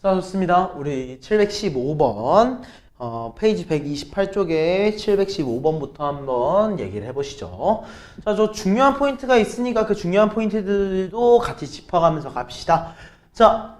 자, 좋습니다. 우리 715번, 페이지 128쪽에 715번부터 한번 얘기를 해보시죠. 자, 저 중요한 포인트가 있으니까 그 중요한 포인트들도 같이 짚어가면서 갑시다. 자,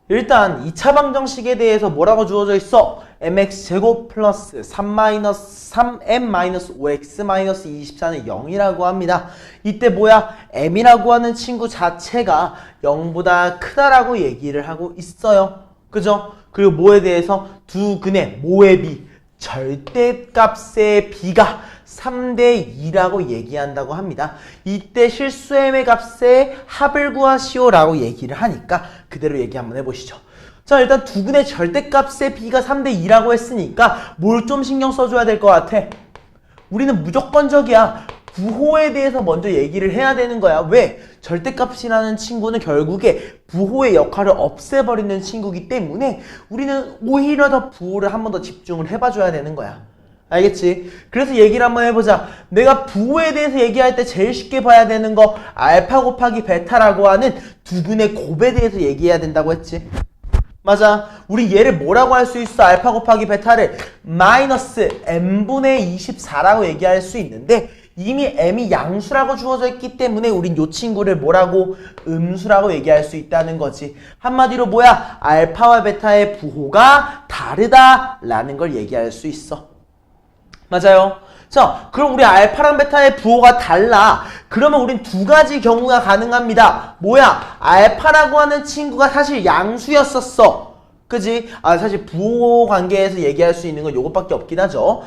일단 2차 방정식에 대해서 뭐라고 주어져 있어? mx제곱 플러스 3m-5x-24는 0이라고 합니다. 이때 뭐야? m이라고 하는 친구 자체가 0보다 크다라고 얘기를 하고 있어요. 그죠? 그리고 뭐에 대해서? 두 근의 뭐의 비? 절대값의 비가 3대 2라고 얘기한다고 합니다. 이때 실수m의 값의 합을 구하시오라고 얘기를 하니까 그대로 얘기 한번 해보시죠. 자, 일단 두 근의 절대값의 비가 3대 2라고 했으니까 뭘 좀 신경 써줘야 될 것 같아? 우리는 무조건적이야. 부호에 대해서 먼저 얘기를 해야 되는 거야. 왜? 절대값이라는 친구는 결국에 부호의 역할을 없애버리는 친구이기 때문에 우리는 오히려 더 부호를 한 번 더 집중을 해봐줘야 되는 거야. 알겠지? 그래서 얘기를 한번 해보자. 내가 부호에 대해서 얘기할 때 제일 쉽게 봐야 되는 거 알파 곱하기 베타라고 하는 두 근의 곱에 대해서 얘기해야 된다고 했지. 맞아. 우리 얘를 뭐라고 할 수 있어? 알파 곱하기 베타를 마이너스 n분의 24라고 얘기할 수 있는데 이미 m이 양수라고 주어져 있기 때문에 우린 요 친구를 뭐라고? 음수라고 얘기할 수 있다는 거지. 한마디로 뭐야? 알파와 베타의 부호가 다르다라는 걸 얘기할 수 있어. 맞아요. 자, 그럼 우리 알파랑 베타의 부호가 달라. 그러면 우린 두 가지 경우가 가능합니다. 뭐야? 알파라고 하는 친구가 사실 양수였었어. 그지? 사실 부호 관계에서 얘기할 수 있는 건 요것밖에 없긴 하죠.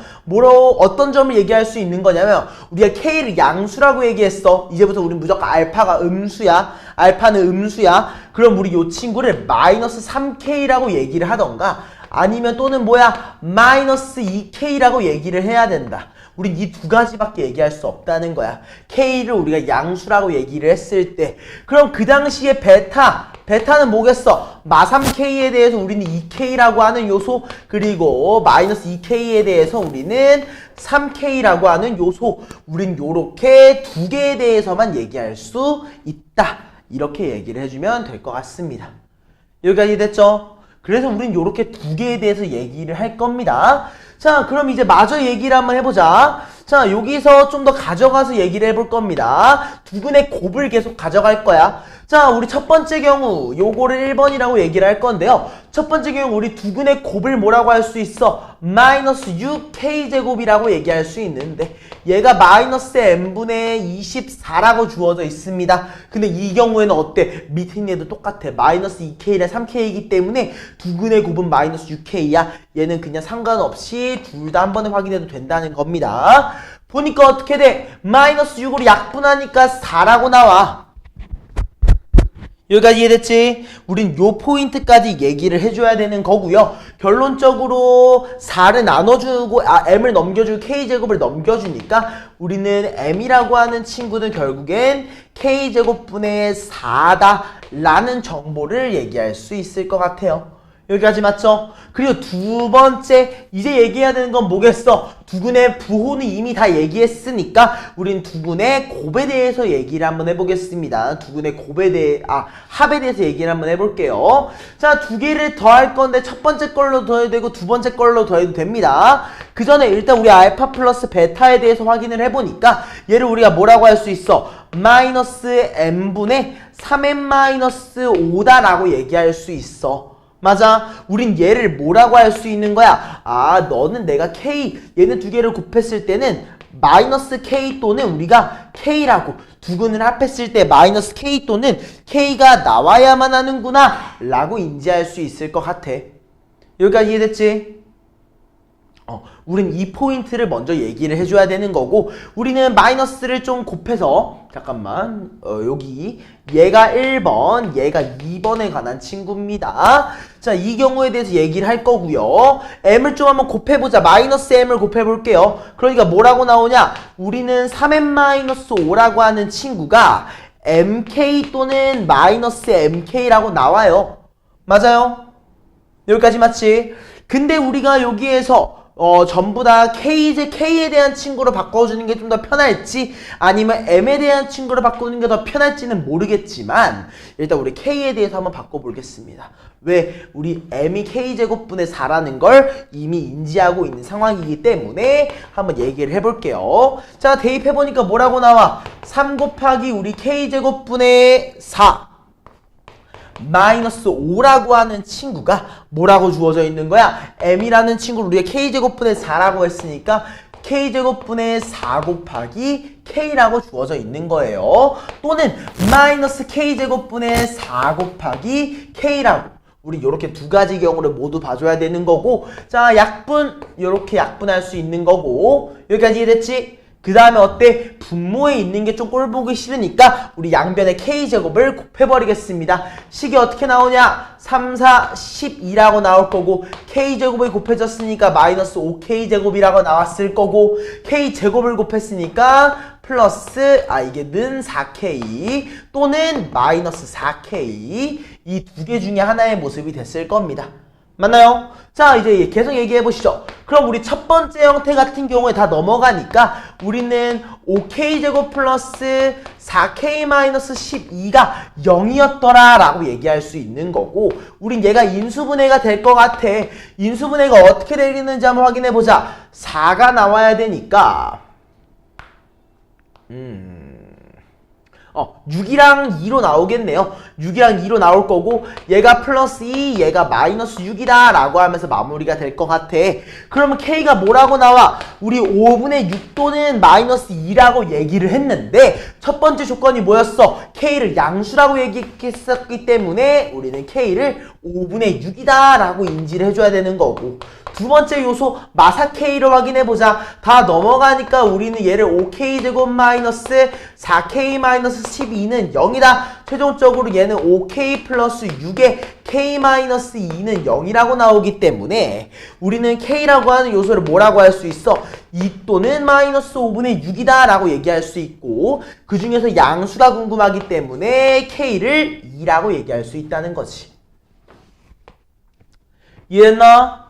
어떤 점을 얘기할 수 있는 거냐면, 우리가 K를 양수라고 얘기했어. 이제부터 우린 무조건 알파가 음수야. 알파는 음수야. 그럼 우리 요 친구를 마이너스 3K라고 얘기를 하던가, 아니면 또는 뭐야? 마이너스 2K라고 얘기를 해야 된다. 우린 이 두 가지밖에 얘기할 수 없다는 거야. K를 우리가 양수라고 얘기를 했을 때. 그럼 그 당시에 베타는 뭐겠어? 마3K에 대해서 우리는 2K라고 하는 요소, 그리고 마이너스 2K에 대해서 우리는 3K라고 하는 요소. 우린 요렇게 두 개에 대해서만 얘기할 수 있다. 이렇게 얘기를 해주면 될 것 같습니다. 여기까지 됐죠? 그래서 우린 요렇게 두 개에 대해서 얘기를 할 겁니다. 자, 그럼 이제 마저 얘기를 한번 해보자. 자, 여기서 좀 더 가져가서 얘기를 해볼 겁니다. 두 근의 곱을 계속 가져갈 거야. 자, 우리 첫 번째 경우 요거를 1번이라고 얘기를 할 건데요. 첫 번째 경우 우리 두 근의 곱을 뭐라고 할 수 있어? 마이너스 6k제곱이라고 얘기할 수 있는데 얘가 마이너스 n분의 24라고 주어져 있습니다. 근데 이 경우에는 어때? 밑에 있는 얘도 똑같아. 마이너스 2k랑 3k이기 때문에 두 근의 곱은 마이너스 6k야. 얘는 그냥 상관없이 둘 다 한 번에 확인해도 된다는 겁니다. 보니까 어떻게 돼? 마이너스 6으로 약분하니까 4라고 나와. 여기까지 이해됐지? 우린 요 포인트까지 얘기를 해줘야 되는 거고요. 결론적으로 4를 나눠주고 m을 넘겨주고 k제곱을 넘겨주니까 우리는 m이라고 하는 친구는 결국엔 k제곱분의 4다 라는 정보를 얘기할 수 있을 것 같아요. 여기까지 맞죠? 그리고 두 번째, 이제 얘기해야 되는 건 뭐겠어? 두 근의 부호는 이미 다 얘기했으니까 우린 두 근의 곱에 대해서 얘기를 한번 해보겠습니다. 두 근의 합에 대해서 얘기를 한번 해볼게요. 자, 두 개를 더할 건데 첫 번째 걸로 더해도 되고 두 번째 걸로 더해도 됩니다. 그 전에 일단 우리 알파 플러스 베타에 대해서 확인을 해보니까 얘를 우리가 뭐라고 할 수 있어? 마이너스 n분의 3n-5다 라고 얘기할 수 있어. 맞아. 우린 얘를 뭐라고 할 수 있는 거야? 너는 내가 K, 얘는 두 개를 곱했을 때는 마이너스 K 또는 우리가 K라고 두 근을 합했을 때 마이너스 K 또는 K가 나와야만 하는구나 라고 인지할 수 있을 것 같아. 여기까지 이해됐지? 우린 이 포인트를 먼저 얘기를 해줘야 되는 거고 우리는 마이너스를 좀 곱해서 잠깐만 여기 얘가 1번 얘가 2번에 관한 친구입니다. 자, 이 경우에 대해서 얘기를 할 거고요. m을 좀 한번 곱해보자. 마이너스 m을 곱해볼게요. 그러니까 뭐라고 나오냐? 우리는 3n-5라고 하는 친구가 mk 또는 마이너스 mk라고 나와요. 맞아요? 여기까지 맞지? 근데 우리가 여기에서 전부 다 K에 대한 친구로 바꿔주는 게 좀 더 편할지 아니면 M에 대한 친구로 바꾸는 게 더 편할지는 모르겠지만 일단 우리 K에 대해서 한번 바꿔보겠습니다. 왜? 우리 M이 K제곱분의 4라는 걸 이미 인지하고 있는 상황이기 때문에 한번 얘기를 해볼게요. 자, 대입해보니까 뭐라고 나와? 3 곱하기 우리 K제곱분의 4 마이너스 5라고 하는 친구가 뭐라고 주어져 있는 거야? M이라는 친구를 우리가 K제곱분의 4라고 했으니까 K제곱분의 4 곱하기 K라고 주어져 있는 거예요. 또는 마이너스 K제곱분의 4 곱하기 K라고 우리 요렇게 두 가지 경우를 모두 봐줘야 되는 거고 자 약분 요렇게 약분할 수 있는 거고 여기까지 이해됐지? 그 다음에 어때? 분모에 있는 게 좀 꼴보기 싫으니까 우리 양변에 K제곱을 곱해버리겠습니다. 식이 어떻게 나오냐? 3, 4, 12라고 나올 거고 K제곱이 곱해졌으니까 마이너스 5K제곱이라고 나왔을 거고 K제곱을 곱했으니까 플러스 이게 는 4K 또는 마이너스 4K 이 두 개 중에 하나의 모습이 됐을 겁니다. 맞나요? 자 이제 계속 얘기해 보시죠. 그럼 우리 첫 번째 형태 같은 경우에 다 넘어가니까 우리는 5K제곱 플러스 4K-12가 0이었더라 라고 얘기할 수 있는 거고 우린 얘가 인수분해가 될 것 같아. 인수분해가 어떻게 되는지 한번 확인해 보자. 4가 나와야 되니까 6이랑 2로 나오겠네요. 6이랑 2로 나올 거고 얘가 플러스 2, 얘가 마이너스 6이다 라고 하면서 마무리가 될 것 같아. 그러면 K가 뭐라고 나와? 우리 5분의 6 또는 마이너스 2라고 얘기를 했는데 첫 번째 조건이 뭐였어? K를 양수라고 얘기했었기 때문에 우리는 K를 5분의 6이다 라고 인지를 해줘야 되는 거고 두 번째 요소 마사 K로 확인해보자. 다 넘어가니까 우리는 얘를 5K제곱 마이너스 4K 마이너스 12는 0이다. 최종적으로 얘는 5K 플러스 6에 K 마이너스 2는 0이라고 나오기 때문에 우리는 K라고 하는 요소를 뭐라고 할 수 있어? 2 또는 마이너스 5분의 6이다 라고 얘기할 수 있고 그 중에서 양수가 궁금하기 때문에 K를 2라고 얘기할 수 있다는 거지. 이해했나?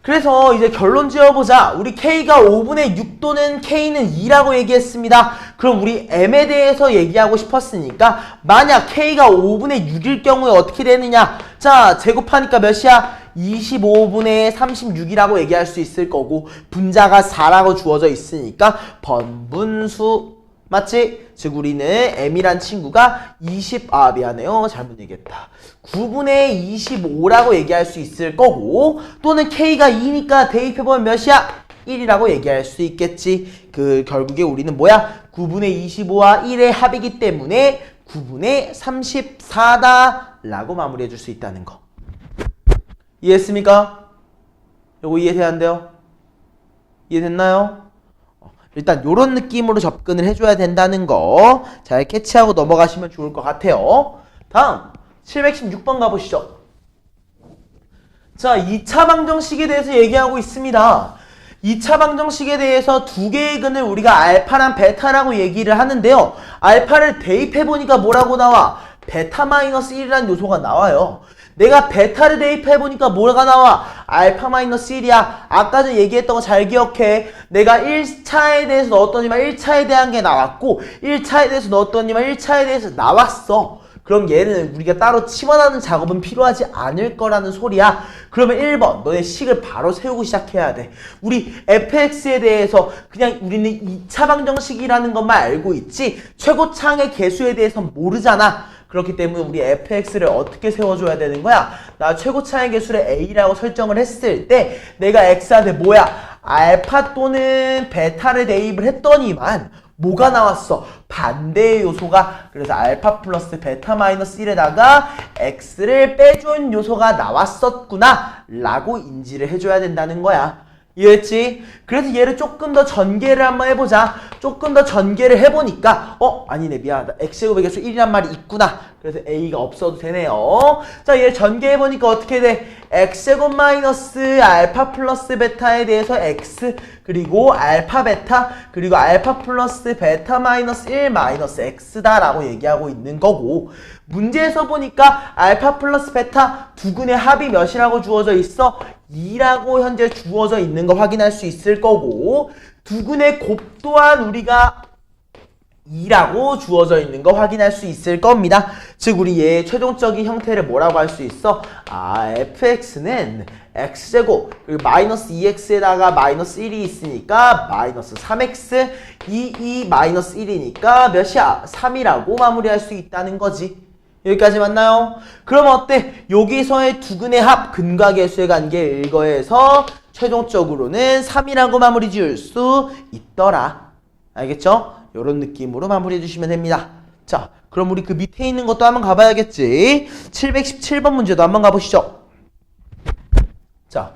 그래서 이제 결론 지어보자. 우리 K가 5분의 6 또는 K는 2라고 얘기했습니다. 그럼 우리 M에 대해서 얘기하고 싶었으니까 만약 K가 5분의 6일 경우에 어떻게 되느냐? 자, 제곱하니까 몇이야? 25분의 36이라고 얘기할 수 있을 거고 분자가 4라고 주어져 있으니까 번분수 맞지? 즉 우리는 M이란 친구가 미안해요. 잘못 얘기했다. 9분의 25라고 얘기할 수 있을 거고 또는 K가 2니까 대입해보면 몇이야? 1이라고 얘기할 수 있겠지. 결국에 우리는 뭐야? 9분의 25와 1의 합이기 때문에 9분의 34다 라고 마무리해 줄 수 있다는 거. 이해했습니까? 요거 이해돼야 한대요? 이해됐나요? 일단 요런 느낌으로 접근을 해줘야 된다는 거 잘 캐치하고 넘어가시면 좋을 것 같아요. 다음 716번 가보시죠. 자, 2차 방정식에 대해서 얘기하고 있습니다. 2차 방정식에 대해서 두 개의 근을 우리가 알파랑 베타라고 얘기를 하는데요. 알파를 대입해보니까 뭐라고 나와? 베타 마이너스 1이라는 요소가 나와요. 내가 베타를 대입해보니까 뭐가 나와? 알파 마이너스 1이야. 아까 전에 얘기했던 거 잘 기억해. 내가 1차에 대해서 넣었더니만 1차에 대한 게 나왔고 1차에 대해서 넣었더니만 1차에 대해서 나왔어. 그럼 얘는 우리가 따로 치환하는 작업은 필요하지 않을 거라는 소리야. 그러면 1번 너네 식을 바로 세우고 시작해야 돼. 우리 fx에 대해서 그냥 우리는 2차 방정식이라는 것만 알고 있지 최고차항의 개수에 대해서는 모르잖아. 그렇기 때문에 우리 fx를 어떻게 세워줘야 되는 거야? 나 최고차항의 개수를 a라고 설정을 했을 때 내가 x한테 뭐야? 알파 또는 베타를 대입을 했더니만 뭐가 나왔어? 반대의 요소가 그래서 알파 플러스 베타 마이너스 1에다가 x를 빼준 요소가 나왔었구나 라고 인지를 해줘야 된다는 거야. 이해했지? 그래서 얘를 조금 더 전개를 한번 해보자. 조금 더 전개를 해보니까 아니네 미안하다. x제곱의 개수 1이란 말이 있구나. 그래서 a가 없어도 되네요. 자, 얘를 전개해보니까 어떻게 돼? x제곱 마이너스 알파 플러스 베타에 대해서 x 그리고 알파 베타 그리고 알파 플러스 베타 마이너스 1 마이너스 x다 라고 얘기하고 있는 거고 문제에서 보니까 알파 플러스 베타 두근의 합이 몇이라고 주어져 있어? 2라고 현재 주어져 있는 거 확인할 수 있을 거고 두근의 곱 또한 우리가 2라고 주어져 있는 거 확인할 수 있을 겁니다. 즉 우리 얘의 최종적인 형태를 뭐라고 할 수 있어? fx는 x제곱 그리고 마이너스 2x에다가 마이너스 1이 있으니까 마이너스 3x 마이너스 1이니까 몇이야? 3이라고 마무리할 수 있다는 거지. 여기까지 맞나요? 그럼 어때? 여기서의 두근의 합 근과 계수의 관계 일거에서 최종적으로는 3이라고 마무리 지을 수 있더라. 알겠죠? 이런 느낌으로 마무리해 주시면 됩니다. 자, 그럼 우리 그 밑에 있는 것도 한번 가봐야겠지. 717번 문제도 한번 가보시죠. 자,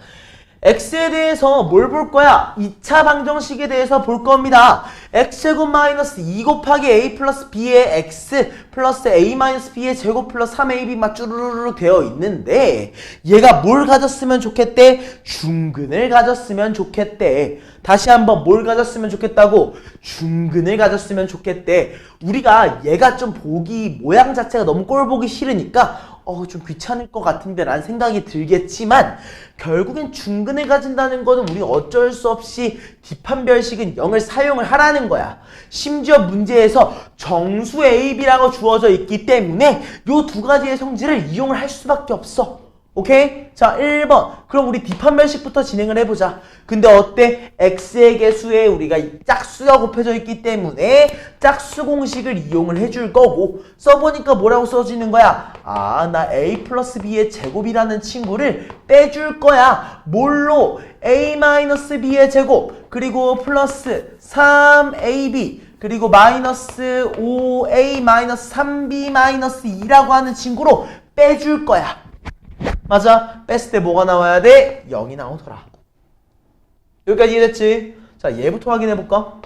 x에 대해서 뭘 볼 거야? 2차 방정식에 대해서 볼 겁니다. x제곱 마이너스 2 곱하기 a 플러스 b의 x 플러스 a 마이너스 b의 제곱 플러스 3ab 막 쭈루루룩 되어 있는데 얘가 뭘 가졌으면 좋겠대? 중근을 가졌으면 좋겠대. 다시 한번 뭘 가졌으면 좋겠다고? 중근을 가졌으면 좋겠대. 우리가 얘가 좀 보기 모양 자체가 너무 꼴 보기 싫으니까 좀 귀찮을 것 같은데 라는 생각이 들겠지만 결국엔 중근을 가진다는 거는 우리 어쩔 수 없이 뒷판별식은 0을 사용을 하라는 거야. 심지어 문제에서 정수 AB라고 주어져 있기 때문에 요 두 가지의 성질을 이용을 할 수밖에 없어. 오케이? 자, 1번. 그럼 우리 뒷판별식부터 진행을 해보자. 근데 어때? x의 개수에 우리가 짝수가 곱해져 있기 때문에 짝수 공식을 이용을 해줄 거고 써보니까 뭐라고 써지는 거야? 나 a 플러스 b의 제곱이라는 친구를 빼줄 거야. 뭘로? a 마이너스 b의 제곱 그리고 플러스 3ab 그리고 마이너스 5a 마이너스 3b 마이너스 2라고 하는 친구로 빼줄 거야. 맞아. 뺐을 때 뭐가 나와야 돼? 0이 나오더라. 여기까지 이해됐지? 자, 얘부터 확인해볼까?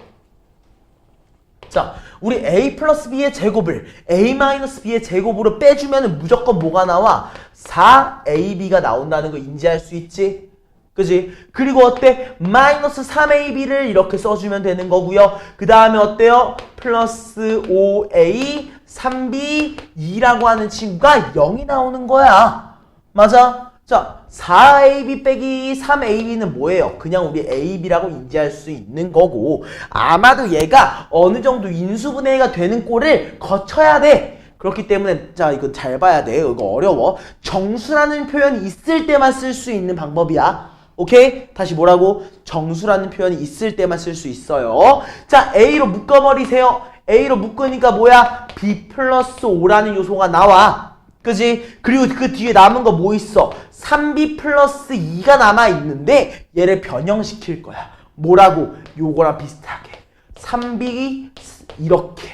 자, 우리 a 플러스 b의 제곱을 a 마이너스 b의 제곱으로 빼주면 무조건 뭐가 나와? 4ab가 나온다는 거 인지할 수 있지? 그지? 그리고 어때? 마이너스 3ab를 이렇게 써주면 되는 거고요. 그 다음에 어때요? 플러스 5a, 3b, 2라고 하는 친구가 0이 나오는 거야. 맞아? 자, 4ab 빼기 3ab는 뭐예요? 그냥 우리 ab라고 인지할 수 있는 거고 아마도 얘가 어느 정도 인수분해가 되는 꼴을 거쳐야 돼. 그렇기 때문에 자, 이거 잘 봐야 돼. 이거 어려워. 정수라는 표현이 있을 때만 쓸 수 있는 방법이야. 오케이? 다시 뭐라고? 정수라는 표현이 있을 때만 쓸 수 있어요. 자, a로 묶어버리세요. a로 묶으니까 뭐야? b 플러스 5라는 요소가 나와. 그지? 그리고 그 뒤에 남은 거 뭐 있어? 3b 플러스 2가 남아있는데 얘를 변형시킬 거야. 뭐라고? 요거랑 비슷하게 3b 이렇게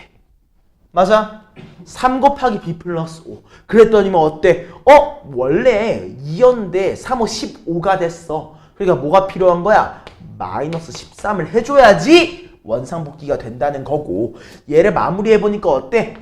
맞아? 3 곱하기 b 플러스 5 그랬더니 뭐 어때? 원래 2였는데 3, 5, 15가 됐어. 그러니까 뭐가 필요한 거야? 마이너스 13을 해줘야지 원상복귀가 된다는 거고 얘를 마무리해보니까 어때?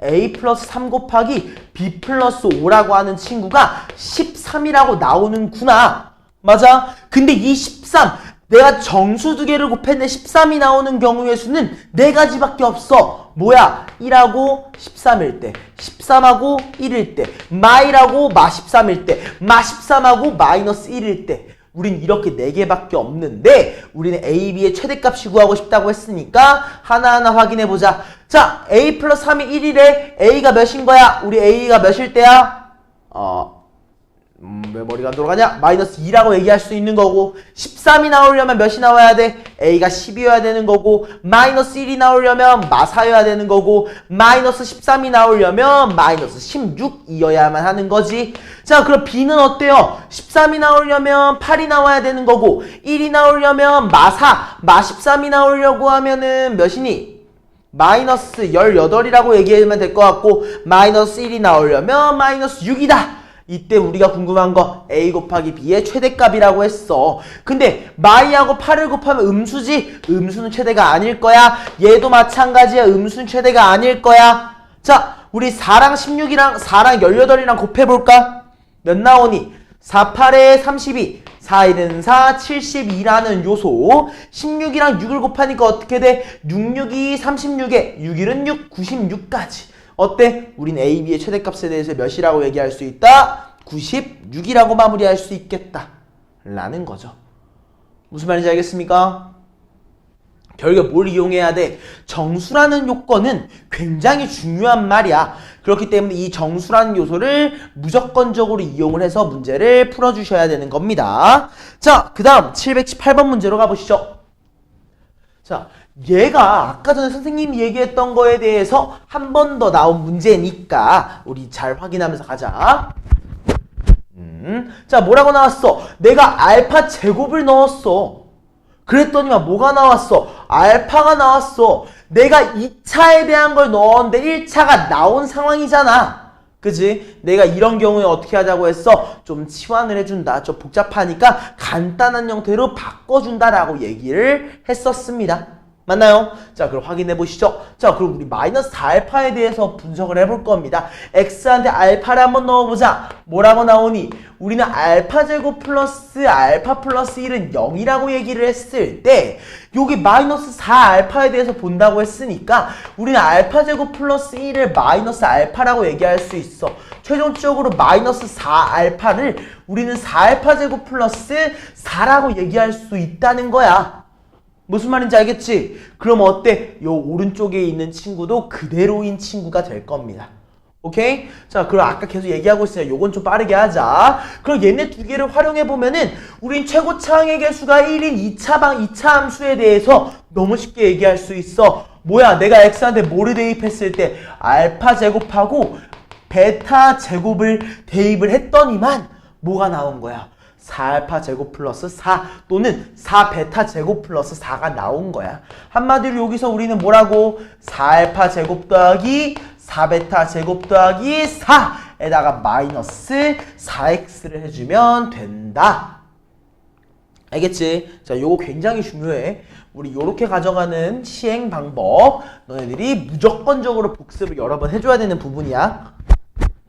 a 플러스 3 곱하기 b 플러스 5라고 하는 친구가 13이라고 나오는구나. 맞아? 근데 이 13 내가 정수 두 개를 곱했는데 13이 나오는 경우의 수는 네 가지밖에 없어. 뭐야? 1하고 13일 때 13하고 1일 때 마이라고 마 13일 때 마 13하고 마이너스 1일 때 우린 이렇게 4개밖에 없는데 우리는 a, b의 최대값이 구하고 싶다고 했으니까 하나하나 확인해보자. 자, a 플러스 3이 1이래. a가 몇인 거야? 우리 a가 몇일 때야? 왜 머리가 안 돌아가냐? 마이너스 2라고 얘기할 수 있는 거고 13이 나오려면 몇이 나와야 돼? a가 10이어야 되는 거고 마이너스 1이 나오려면 마 4여야 되는 거고 마이너스 13이 나오려면 마이너스 16이어야만 하는 거지. 자, 그럼 b는 어때요? 13이 나오려면 8이 나와야 되는 거고 1이 나오려면 마 4, 마 13이 나오려고 하면은 몇이니? 마이너스 18이라고 얘기하면 될 것 같고 마이너스 1이 나오려면 마이너스 6이다. 이때 우리가 궁금한 거 a 곱하기 b의 최대값이라고 했어. 근데 마이하고 8을 곱하면 음수지? 음수는 최대가 아닐 거야. 얘도 마찬가지야. 음수는 최대가 아닐 거야. 자, 우리 4랑 16이랑 4랑 18이랑 곱해볼까? 몇 나오니? 4, 8에 32 4, 1은 4, 72라는 요소 16이랑 6을 곱하니까 어떻게 돼? 6, 6이 36에 6, 1은 6, 96까지 어때? 우린 A, B의 최대값에 대해서 몇이라고 얘기할 수 있다? 96이라고 마무리할 수 있겠다 라는 거죠. 무슨 말인지 알겠습니까? 결국 뭘 이용해야 돼? 정수라는 요건은 굉장히 중요한 말이야. 그렇기 때문에 이 정수라는 요소를 무조건적으로 이용을 해서 문제를 풀어주셔야 되는 겁니다. 자, 그 다음 718번 문제로 가보시죠. 자, 얘가 아까 전에 선생님이 얘기했던 거에 대해서 한 번 더 나온 문제니까 우리 잘 확인하면서 가자. 자, 뭐라고 나왔어? 내가 알파 제곱을 넣었어. 그랬더니만 뭐가 나왔어? 알파가 나왔어. 내가 2차에 대한 걸 넣었는데 1차가 나온 상황이잖아. 그지? 내가 이런 경우에 어떻게 하자고 했어? 좀 치환을 해준다. 좀 복잡하니까 간단한 형태로 바꿔준다라고 얘기를 했었습니다. 맞나요? 자, 그럼 확인해 보시죠. 자, 그럼 우리 마이너스 4알파에 대해서 분석을 해볼 겁니다. x한테 알파를 한번 넣어보자. 뭐라고 나오니? 우리는 알파 제곱 플러스 알파 플러스 1은 0이라고 얘기를 했을 때 여기 마이너스 4알파에 대해서 본다고 했으니까 우리는 알파 제곱 플러스 1을 마이너스 알파라고 얘기할 수 있어. 최종적으로 마이너스 4알파를 우리는 4알파 제곱 플러스 4라고 얘기할 수 있다는 거야. 무슨 말인지 알겠지? 그럼 어때? 요 오른쪽에 있는 친구도 그대로인 친구가 될 겁니다. 오케이? 자, 그럼 아까 계속 얘기하고 있으니까 요건 좀 빠르게 하자. 그럼 얘네 두 개를 활용해보면은 우린 최고차항의 개수가 1인 2차 함수에 대해서 너무 쉽게 얘기할 수 있어. 뭐야? 내가 x한테 뭐를 대입했을 때 알파 제곱하고 베타 제곱을 대입을 했더니만 뭐가 나온 거야? 4알파 제곱 플러스 4 또는 4베타 제곱 플러스 4가 나온 거야. 한마디로 여기서 우리는 뭐라고? 4알파 제곱 더하기 4베타 제곱 더하기 4에다가 마이너스 4x를 해주면 된다. 알겠지? 자, 요거 굉장히 중요해. 우리 요렇게 가져가는 시행 방법 너네들이 무조건적으로 복습을 여러 번 해줘야 되는 부분이야.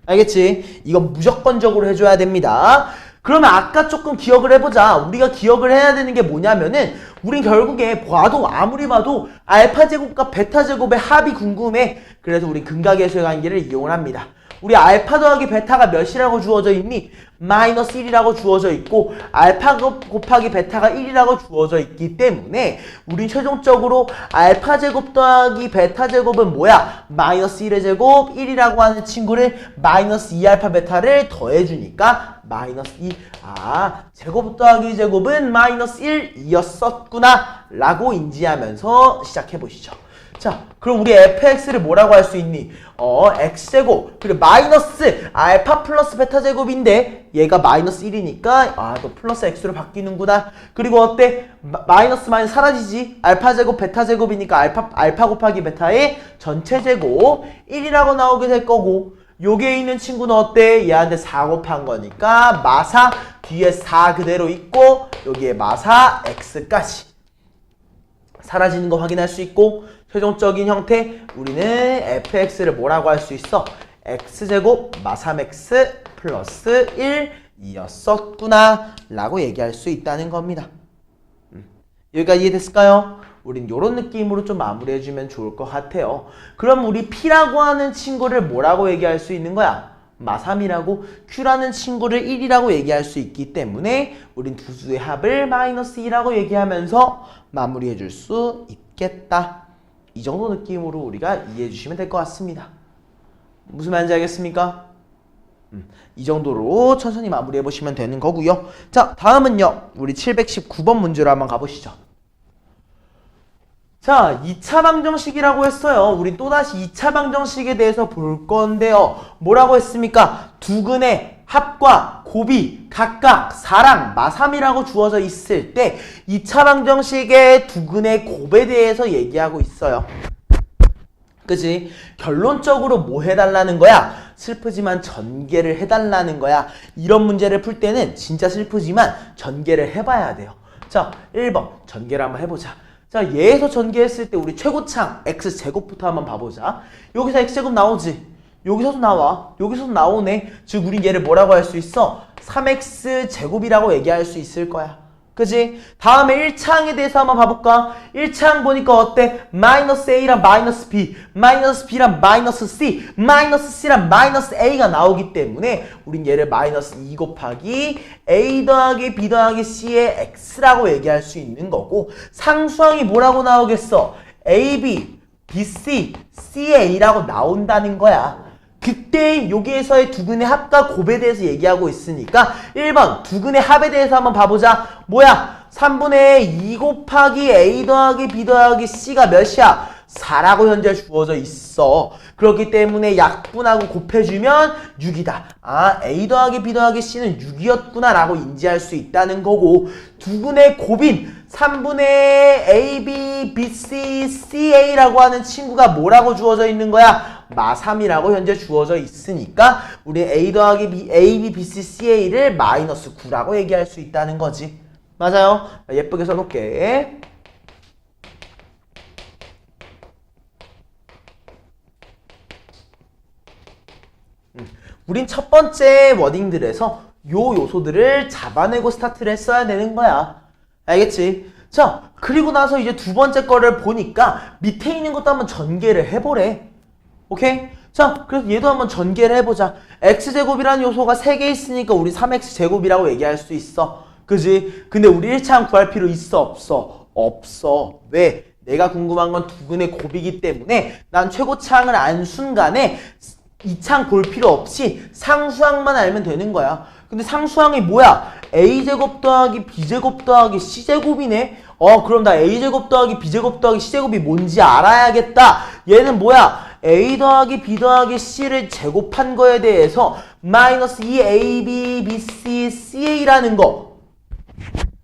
알겠지? 이건 무조건적으로 해줘야 됩니다. 그러면 아까 조금 기억을 해보자. 우리가 기억을 해야 되는 게 뭐냐면은 우린 결국에 아무리 봐도 알파 제곱과 베타 제곱의 합이 궁금해. 그래서 우리 근각계수의 관계를 이용을 합니다. 우리 알파 더하기 베타가 몇이라고 주어져 있니? 마이너스 1이라고 주어져 있고 알파 곱하기 베타가 1이라고 주어져 있기 때문에 우린 최종적으로 알파 제곱 더하기 베타 제곱은 뭐야? 마이너스 1의 제곱 1이라고 하는 친구를 마이너스 2알파 베타를 더해주니까 마이너스 2. 제곱 더하기 제곱은 마이너스 1이었었구나 라고 인지하면서 시작해보시죠. 자, 그럼 우리 fx를 뭐라고 할 수 있니? x제곱 그리고 마이너스 알파 플러스 베타 제곱인데 얘가 마이너스 1이니까 또 플러스 x로 바뀌는구나. 그리고 어때? 마이너스 사라지지. 알파 제곱 베타 제곱이니까 알파 곱하기 베타의 전체 제곱 1이라고 나오게 될 거고 요게 있는 친구는 어때? 얘한테 4 곱한 거니까 마사 뒤에 4 그대로 있고 여기에 마사 x까지 사라지는 거 확인할 수 있고 최종적인 형태 우리는 fx를 뭐라고 할 수 있어? x제곱 마3x 플러스 1이었었구나 라고 얘기할 수 있다는 겁니다. 여기까지 이해됐을까요? 우린 요런 느낌으로 좀 마무리해주면 좋을 것 같아요. 그럼 우리 P라고 하는 친구를 뭐라고 얘기할 수 있는 거야? 마3이라고 Q라는 친구를 1이라고 얘기할 수 있기 때문에 우린 두 수의 합을 마이너스 2라고 얘기하면서 마무리해줄 수 있겠다. 이 정도 느낌으로 우리가 이해해 주시면 될 것 같습니다. 무슨 말인지 알겠습니까? 이 정도로 천천히 마무리해 보시면 되는 거고요. 자, 다음은요. 우리 719번 문제로 한번 가보시죠. 자, 2차 방정식이라고 했어요. 우리 또다시 2차 방정식에 대해서 볼 건데요. 뭐라고 했습니까? 두 근의 합과 곱이 각각 4랑 마3이라고 주어져 있을 때 2차 방정식의 두 근의 곱에 대해서 얘기하고 있어요. 그치? 결론적으로 뭐 해달라는 거야? 슬프지만 전개를 해달라는 거야. 이런 문제를 풀 때는 진짜 슬프지만 전개를 해봐야 돼요. 자, 1번 전개를 한번 해보자. 자, 얘에서 전개했을 때 우리 최고창 x제곱부터 한번 봐보자. 여기서 x제곱 나오지? 여기서도 나와. 여기서도 나오네. 즉 우린 얘를 뭐라고 할 수 있어? 3x제곱이라고 얘기할 수 있을 거야. 그지? 다음에 1차항에 대해서 한번 봐볼까? 1차항 보니까 어때? 마이너스 A랑 마이너스 B, 마이너스 B랑 마이너스 C, 마이너스 C랑 마이너스 A가 나오기 때문에 우린 얘를 마이너스 2 곱하기 A 더하기 B 더하기 C의 X라고 얘기할 수 있는 거고 상수항이 뭐라고 나오겠어? AB, BC, CA라고 나온다는 거야. 그때 여기에서의 두근의 합과 곱에 대해서 얘기하고 있으니까 1번 두근의 합에 대해서 한번 봐보자. 뭐야? 3분의 2 곱하기 A 더하기 B 더하기 C가 몇이야? 4라고 현재 주어져 있어. 그렇기 때문에 약분하고 곱해주면 6이다. 아, A 더하기 B 더하기 C는 6이었구나 라고 인지할 수 있다는 거고 두근의 곱인 3분의 AB, BC, CA라고 하는 친구가 뭐라고 주어져 있는 거야? 마3이라고 현재 주어져 있으니까 우리 A 더하기 B, AB, BC, CA를 마이너스 9라고 얘기할 수 있다는 거지. 맞아요? 예쁘게 써놓을게. 우린 첫 번째 워딩들에서 요 요소들을 잡아내고 스타트를 했어야 되는 거야. 알겠지? 자, 그리고 나서 이제 두 번째 거를 보니까 밑에 있는 것도 한번 전개를 해보래. 오케이? 자, 그래서 얘도 한번 전개를 해보자. x제곱이라는 요소가 3개 있으니까 우리 3x제곱이라고 얘기할 수 있어. 그지? 근데 우리 1차항 구할 필요 있어? 없어? 없어. 왜? 내가 궁금한 건 두근의 곱이기 때문에 난 최고차항을 안 순간에 2차항 볼 필요 없이 상수항만 알면 되는 거야. 근데 상수항이 뭐야? a제곱 더하기 b제곱 더하기 c제곱이네? 그럼 나 a제곱 더하기 b제곱 더하기 c제곱이 뭔지 알아야겠다. 얘는 뭐야? a 더하기 b 더하기 c를 제곱한 거에 대해서 마이너스 2ab, bc, ca라는 거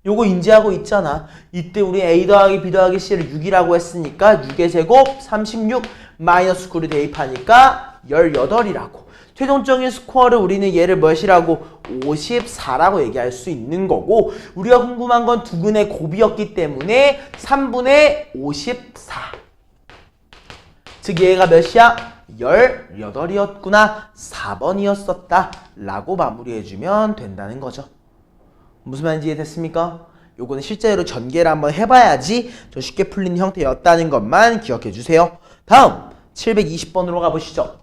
요거 인지하고 있잖아. 이때 우리 a 더하기 b 더하기 c를 6이라고 했으니까 6의 제곱 36 마이너스 9를 대입하니까 18이라고. 최종적인 스코어를 우리는 얘를 몇이라고? 54라고 얘기할 수 있는 거고 우리가 궁금한 건 두근의 곱이었기 때문에 3분의 54. 즉 얘가 몇이야? 18이었구나. 4번이었었다. 라고 마무리해주면 된다는 거죠. 무슨 말인지 이해됐습니까? 요거는 실제로 전개를 한번 해봐야지 좀 쉽게 풀린 형태였다는 것만 기억해 주세요. 다음 720번으로 가보시죠.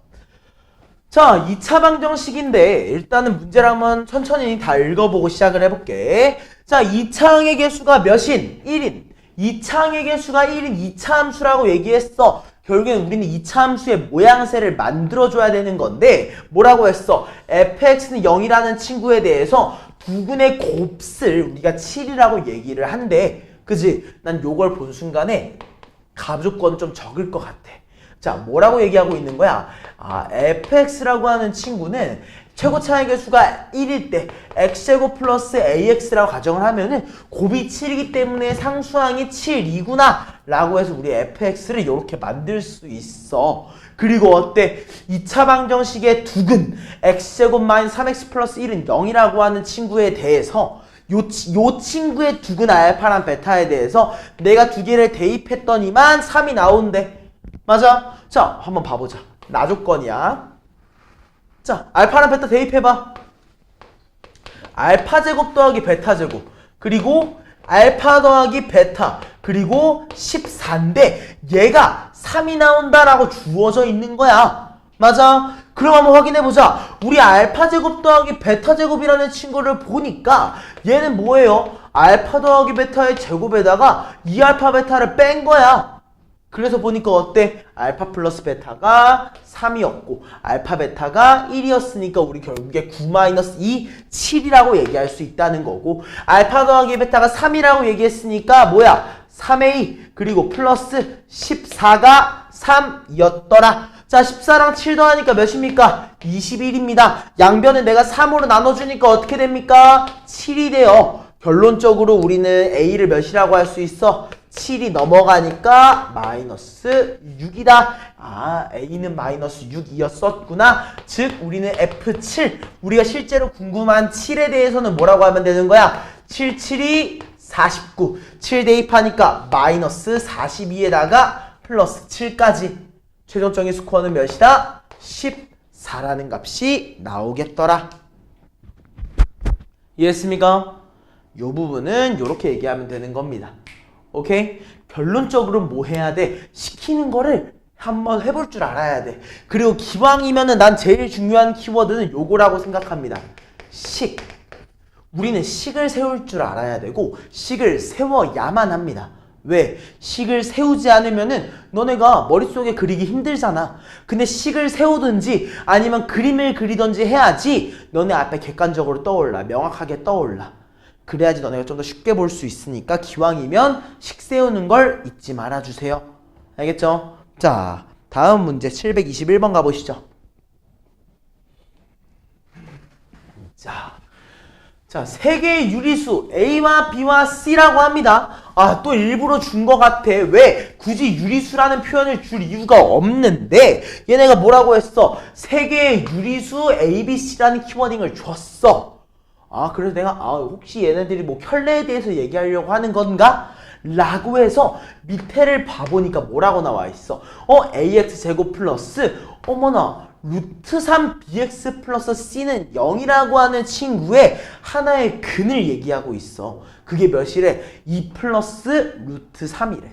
자, 2차 방정식인데 일단은 문제를 한번 천천히 다 읽어보고 시작을 해볼게. 자, 2차항의 개수가 몇인? 1인. 2차항의 개수가 1인 2차 함수라고 얘기했어. 결국엔 우리는 2차 함수의 모양새를 만들어줘야 되는 건데 뭐라고 했어? fx는 0이라는 친구에 대해서 두근의 곱슬 우리가 7이라고 얘기를 한대. 그지? 난 요걸 본 순간에 가조건 좀 적을 것 같아. 자, 뭐라고 얘기하고 있는 거야? fx라고 하는 친구는 최고차의 개수가 1일 때 x제곱 플러스 ax라고 가정을 하면은 곱이 7이기 때문에 상수항이 7이구나 라고 해서 우리 fx를 이렇게 만들 수 있어. 그리고 어때? 2차 방정식의 두근 x제곱 마이너스 3x 플러스 1은 0이라고 하는 친구에 대해서 요 친구의 두근 알파랑 베타에 대해서 내가 두 개를 대입했더니만 3이 나온대. 맞아? 자, 한번 봐보자. 나조건이야. 자, 알파랑 베타 대입해봐. 알파 제곱 더하기 베타 제곱 그리고 알파 더하기 베타 그리고 14인데 얘가 3이 나온다라고 주어져 있는 거야. 맞아? 그럼 한번 확인해보자. 우리 알파 제곱 더하기 베타 제곱이라는 친구를 보니까 얘는 뭐예요? 알파 더하기 베타의 제곱에다가 2알파 베타를 뺀 거야. 그래서 보니까 어때? 알파 플러스 베타가 3이었고 알파 베타가 1이었으니까 우리 결국에 9-2 7이라고 얘기할 수 있다는 거고 알파 더하기 베타가 3이라고 얘기했으니까 뭐야? 3a 그리고 플러스 14가 3이었더라. 자, 14랑 7 더하니까 몇입니까? 21입니다. 양변을 내가 3으로 나눠주니까 어떻게 됩니까? 7이 돼요. 결론적으로 우리는 a를 몇이라고 할 수 있어? 7이 넘어가니까 마이너스 6이다. a는 마이너스 6이었었구나. 즉 우리는 F7 우리가 실제로 궁금한 7에 대해서는 뭐라고 하면 되는 거야? 7, 7이 49 7 대입하니까 마이너스 42에다가 플러스 7까지 최종적인 스코어는 몇이다? 14라는 값이 나오겠더라. 이해했습니까? 이 부분은 이렇게 얘기하면 되는 겁니다. 오케이? 결론적으로 뭐 해야 돼? 시키는 거를 한번 해볼 줄 알아야 돼. 그리고 기왕이면은 난 제일 중요한 키워드는 요거라고 생각합니다. 식. 우리는 식을 세울 줄 알아야 되고 식을 세워야만 합니다. 왜? 식을 세우지 않으면은 너네가 머릿속에 그리기 힘들잖아. 근데 식을 세우든지 아니면 그림을 그리든지 해야지 너네 앞에 객관적으로 떠올라. 명확하게 떠올라. 그래야지 너네가 좀 더 쉽게 볼 수 있으니까 기왕이면 식 세우는 걸 잊지 말아주세요. 알겠죠? 자, 다음 문제 721번 가보시죠. 자, 세 개의 유리수 A와 B와 C라고 합니다. 아, 또 일부러 준 것 같아. 왜? 굳이 유리수라는 표현을 줄 이유가 없는데 얘네가 뭐라고 했어? 세 개의 유리수 A, B, C라는 키워딩을 줬어. 아, 그래서 내가 혹시 얘네들이 뭐 켤레에 대해서 얘기하려고 하는 건가? 라고 해서 밑에를 봐보니까 뭐라고 나와 있어? AX제곱 플러스 어머나 루트 3 bx 플러스 c는 0이라고 하는 친구의 하나의 근을 얘기하고 있어. 그게 몇이래? 2 플러스 루트 3이래.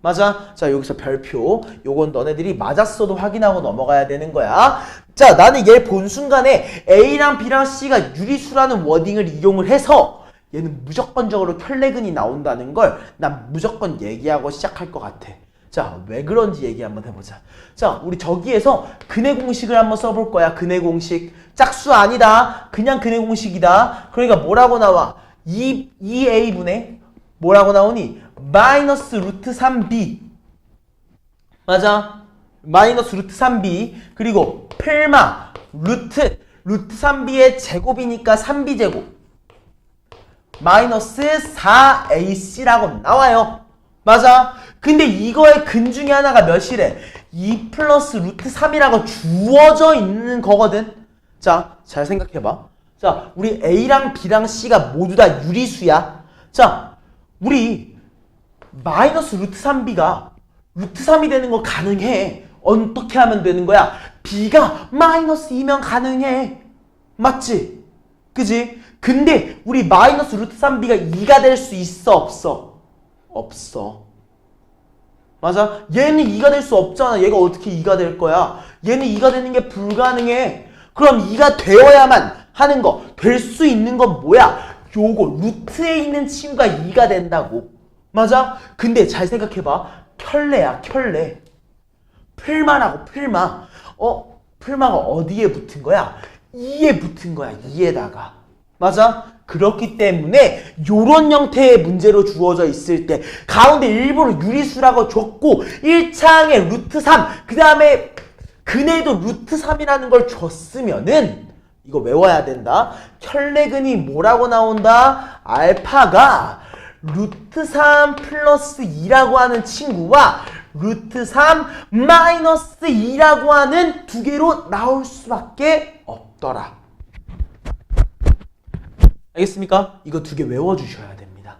맞아? 자, 여기서 별표. 요건 너네들이 맞았어도 확인하고 넘어가야 되는 거야. 자, 나는 얘 본 순간에 A랑 B랑 C가 유리수라는 워딩을 이용을 해서 얘는 무조건적으로 켤레근이 나온다는 걸 난 무조건 얘기하고 시작할 것 같아. 자, 왜 그런지 얘기 한번 해보자. 자, 우리 저기에서 근의 공식을 한번 써볼 거야. 근의 공식. 짝수 아니다. 그냥 근의 공식이다. 그러니까 뭐라고 나와? 2a분의 뭐라고 나오니? 마이너스 루트 3b. 맞아? 마이너스 루트 3b. 그리고 풀마 루트 3b의 제곱이니까 3b 제곱. 마이너스 4ac라고 나와요. 맞아? 근데 이거의 근 중에 하나가 몇이래? 2 플러스 루트 3이라고 주어져 있는 거거든. 자, 잘 생각해봐. 자, 우리 A랑 B랑 C가 모두 다 유리수야. 자, 우리 마이너스 루트 3B가 루트 3이 되는 거 가능해. 어떻게 하면 되는 거야? B가 마이너스 2면 가능해. 맞지? 그지? 근데 우리 마이너스 루트 3B가 2가 될 수 있어? 없어? 없어. 맞아? 얘는 2가 될 수 없잖아. 얘가 어떻게 2가 될 거야? 얘는 2가 되는 게 불가능해. 그럼 2가 되어야만 하는 거. 될 수 있는 건 뭐야? 요거 루트에 있는 친구가 2가 된다고. 맞아? 근데 잘 생각해봐. 켤레야, 켤레. 풀마라고, 풀마. 풀마가 어디에 붙은 거야? 2에 붙은 거야, 2에다가. 맞아? 그렇기 때문에 요런 형태의 문제로 주어져 있을 때 가운데 일부러 유리수라고 줬고 1차항에 루트 3 그 다음에 근에도 루트 3이라는 걸 줬으면은 이거 외워야 된다. 켤레근이 뭐라고 나온다? 알파가 루트 3 플러스 2라고 하는 친구와 루트 3 마이너스 2라고 하는 두 개로 나올 수밖에 없더라. 알겠습니까? 이거 두 개 외워주셔야 됩니다.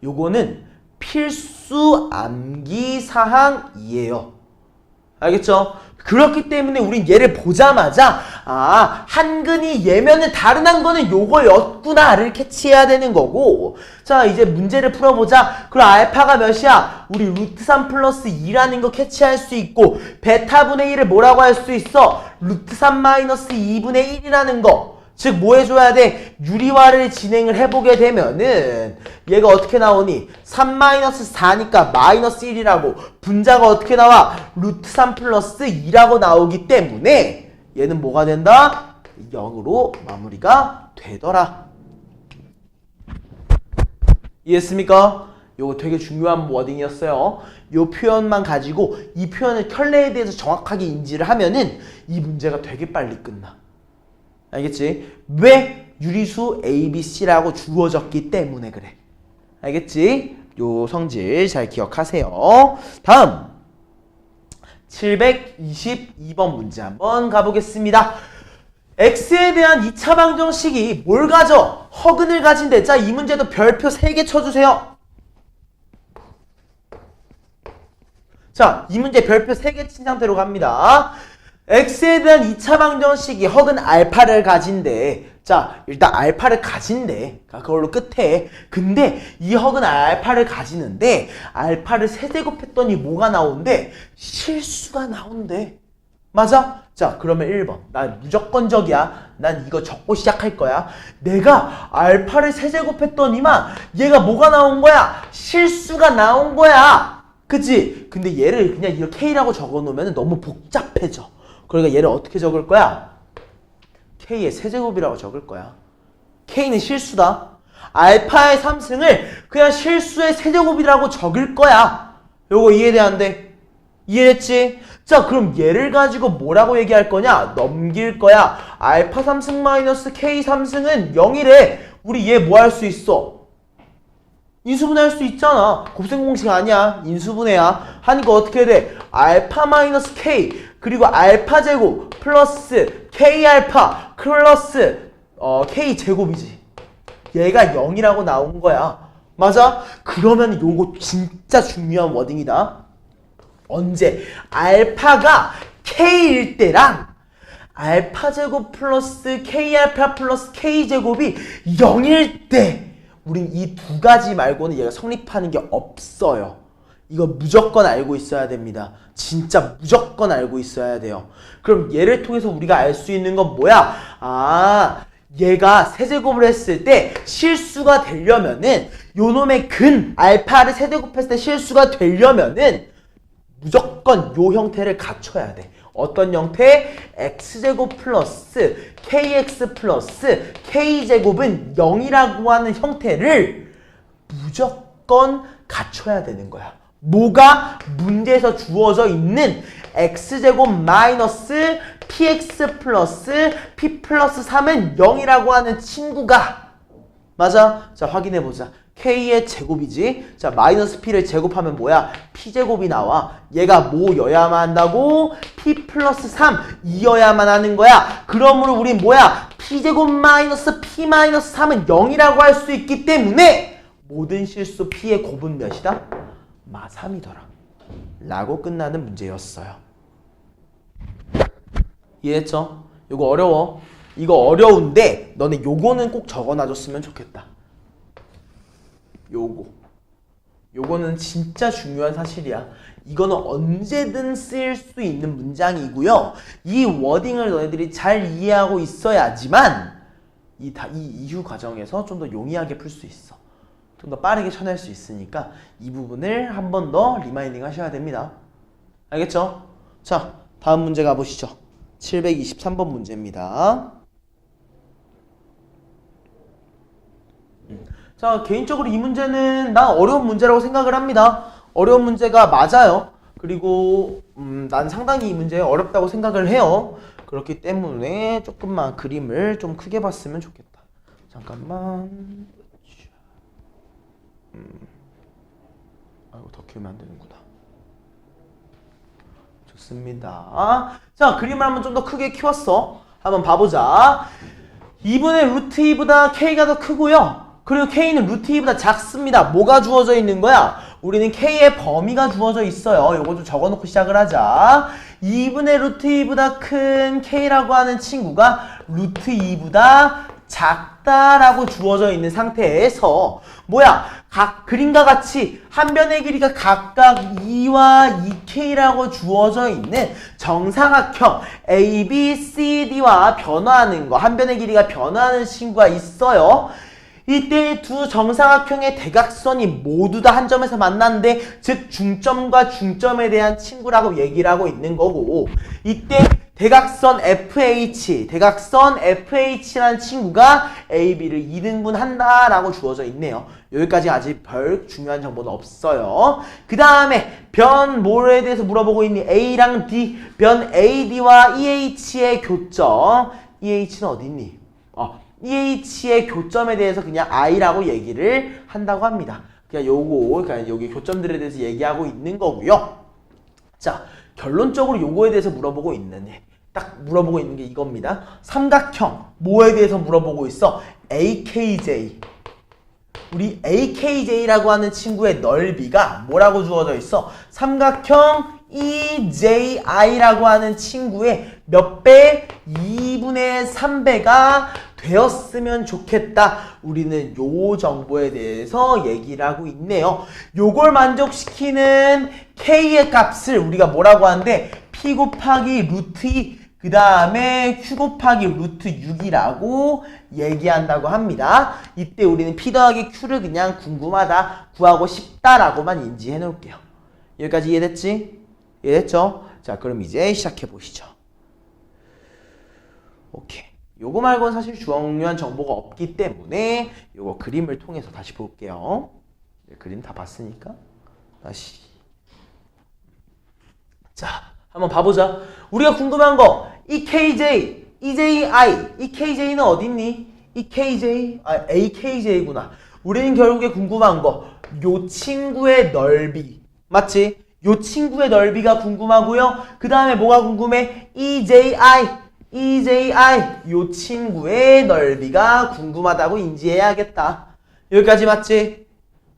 요거는 필수 암기사항이에요. 알겠죠? 그렇기 때문에 우린 얘를 보자마자 한 근이 얘면은 다른 한 근은 요거였구나를 캐치해야 되는 거고. 자, 이제 문제를 풀어보자. 그럼 알파가 몇이야? 우리 루트 3 플러스 2라는 거 캐치할 수 있고 베타분의 1을 뭐라고 할 수 있어? 루트 3 마이너스 2분의 1이라는 거. 즉 뭐 해줘야 돼? 유리화를 진행을 해보게 되면은 얘가 어떻게 나오니? 3-4니까 마이너스 1이라고. 분자가 어떻게 나와? 루트 3 플러스 2라고 나오기 때문에 얘는 뭐가 된다? 0으로 마무리가 되더라. 이해했습니까? 요거 되게 중요한 워딩이었어요. 요 표현만 가지고 이 표현을 켤레에 대해서 정확하게 인지를 하면은 이 문제가 되게 빨리 끝나. 알겠지? 왜? 유리수 A, B, C라고 주어졌기 때문에 그래. 알겠지? 요 성질 잘 기억하세요. 다음 722번 문제 한번 가보겠습니다. X에 대한 2차 방정식이 뭘 가져? 허근을 가진대. 자, 이 문제도 별표 3개 쳐주세요. 자, 이 문제 별표 3개 친 상태로 갑니다. X에 대한 2차 방정식이 허근 알파를 가진대. 자, 일단 알파를 가진대. 그걸로 끝에. 근데 이 헉은 알파를 가지는데 알파를 세제곱했더니 뭐가 나온대? 실수가 나온대. 맞아? 자, 그러면 1번. 난 무조건적이야. 난 이거 적고 시작할 거야. 내가 알파를 세제곱했더니만 얘가 뭐가 나온 거야? 실수가 나온 거야. 그치? 근데 얘를 그냥 이렇게 K라고 적어놓으면 너무 복잡해져. 그러니까 얘를 어떻게 적을 거야? K의 세제곱이라고 적을 거야. K는 실수다. 알파의 3승을 그냥 실수의 세제곱이라고 적을 거야. 요거 이해돼안돼? 이해했지? 자, 그럼 얘를 가지고 뭐라고 얘기할 거냐? 넘길 거야. 알파 3승 마이너스 K 3승은 0이래. 우리 얘 뭐 할 수 있어? 인수분해 할 수 있잖아. 곱셈 공식 아니야. 인수분해야. 하니까 어떻게 돼? 알파 마이너스 K 그리고 알파 제곱 플러스 K 알파 플러스 K 제곱이지. 얘가 0이라고 나온 거야. 맞아? 그러면 요거 진짜 중요한 워딩이다. 언제? 알파가 K일 때랑 알파 제곱 플러스 K 알파 플러스 K 제곱이 0일 때 우린 이 두 가지 말고는 얘가 성립하는 게 없어요. 이거 무조건 알고 있어야 됩니다. 진짜 무조건 알고 있어야 돼요. 그럼 얘를 통해서 우리가 알 수 있는 건 뭐야? 아, 얘가 세제곱을 했을 때 실수가 되려면은 요놈의 근 알파를 세제곱했을 때 실수가 되려면은 무조건 요 형태를 갖춰야 돼. 어떤 형태? x제곱 플러스 kx 플러스 k제곱은 0이라고 하는 형태를 무조건 갖춰야 되는 거야. 뭐가? 문제에서 주어져 있는 x제곱 마이너스 px 플러스 p 플러스 3은 0이라고 하는 친구가 맞아? 자, 확인해보자. K의 제곱이지. 자, 마이너스 P를 제곱하면 뭐야? P제곱이 나와. 얘가 뭐여야만 한다고? P 플러스 3 이어야만 하는 거야. 그러므로 우린 뭐야? P제곱 마이너스 P 마이너스 3은 0이라고 할 수 있기 때문에 모든 실수 P의 곱은 몇이다? 마 3이더라. 라고 끝나는 문제였어요. 이해했죠? 이거 어려워. 이거 어려운데 너네 요거는 꼭 적어놔줬으면 좋겠다. 요거는 진짜 중요한 사실이야. 이거는 언제든 쓰일 수 있는 문장이고요. 이 워딩을 너희들이 잘 이해하고 있어야지만 이 이후 과정에서 좀 더 용이하게 풀 수 있어. 좀 더 빠르게 쳐낼 수 있으니까 이 부분을 한 번 더 리마인딩 하셔야 됩니다. 알겠죠? 자, 다음 문제 가보시죠. 723번 문제입니다. 자, 개인적으로 이 문제는 난 어려운 문제라고 생각을 합니다. 어려운 문제가 맞아요. 그리고 난 상당히 이 문제 어렵다고 생각을 해요. 그렇기 때문에 조금만 그림을 좀 크게 봤으면 좋겠다. 잠깐만. 아이고, 더 키우면 안 되는구나. 좋습니다. 자, 그림을 한번 좀 더 크게 키웠어. 한번 봐보자. 2분의 루트 2보다 K가 더 크고요. 그리고 K는 루트 2보다 작습니다. 뭐가 주어져 있는 거야? 우리는 K의 범위가 주어져 있어요. 요거 좀 적어놓고 시작을 하자. 2분의 루트 2보다 큰 K라고 하는 친구가 루트 2보다 작다라고 주어져 있는 상태에서 뭐야? 각 그림과 같이 한 변의 길이가 각각 2와 2K라고 주어져 있는 정사각형 A, B, C, D와 변화하는 거, 한 변의 길이가 변화하는 친구가 있어요. 이때 두 정사각형의 대각선이 모두 다 한 점에서 만났는데, 즉 중점과 중점에 대한 친구라고 얘기를 하고 있는 거고, 이때 대각선 FH라는 친구가 AB를 2등분 한다라고 주어져 있네요. 여기까지 아직 별 중요한 정보는 없어요. 그 다음에 변 뭐에 대해서 물어보고 있니? A랑 D, 변 AD와 EH의 교점. EH는 어디 있니? EH의 교점에 대해서 그냥 I라고 얘기를 한다고 합니다. 그냥 그냥 여기 교점들에 대해서 얘기하고 있는 거고요. 자, 결론적으로 요거에 대해서 물어보고 있는 딱 물어보고 있는 게 이겁니다. 삼각형 뭐에 대해서 물어보고 있어? AKJ. 우리 AKJ라고 하는 친구의 넓이가 뭐라고 주어져 있어? 삼각형 EJI라고 하는 친구의 몇 배? 2분의 3배가 되었으면 좋겠다. 우리는 요 정보에 대해서 얘기를 하고 있네요. 요걸 만족시키는 K의 값을 우리가 뭐라고 하는데 P 곱하기 루트 2 그 다음에 Q 곱하기 루트 6이라고 얘기한다고 합니다. 이때 우리는 P 더하기 Q를 그냥 궁금하다, 구하고 싶다라고만 인지해 놓을게요. 여기까지 이해됐지? 이해됐죠? 자, 그럼 이제 시작해 보시죠. 오케이. 요거 말고는 사실 중요한 정보가 없기 때문에 요거 그림을 통해서 다시 볼게요. 그림 다 봤으니까 다시. 자, 한번 봐보자. 우리가 궁금한 거, 이 KJ, EJI, 이 KJ는 어딨니? 이 KJ, AKJ구나. 우리는 결국에 궁금한 거, 요 친구의 넓이, 맞지? 요 친구의 넓이가 궁금하고요. 그 다음에 뭐가 궁금해? EJI, 요 친구의 넓이가 궁금하다고 인지해야겠다. 여기까지 맞지?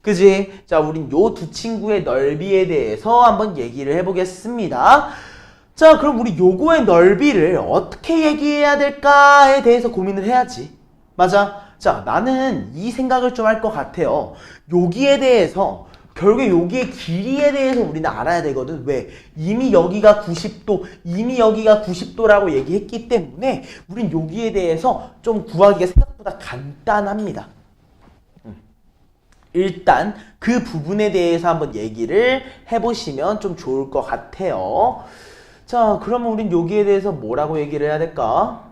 그지? 자, 우린 요 두 친구의 넓이에 대해서 한번 얘기를 해보겠습니다. 자, 그럼 우리 요거의 넓이를 어떻게 얘기해야 될까에 대해서 고민을 해야지. 맞아? 자, 나는 이 생각을 좀 할 것 같아요. 여기에 대해서 결국에 여기의 길이에 대해서 우리는 알아야 되거든. 왜? 이미 여기가 90도, 이미 여기가 90도라고 얘기했기 때문에 우린 여기에 대해서 좀 구하기가 생각보다 간단합니다. 일단 그 부분에 대해서 한번 얘기를 해보시면 좀 좋을 것 같아요. 자, 그러면 우린 여기에 대해서 뭐라고 얘기를 해야 될까?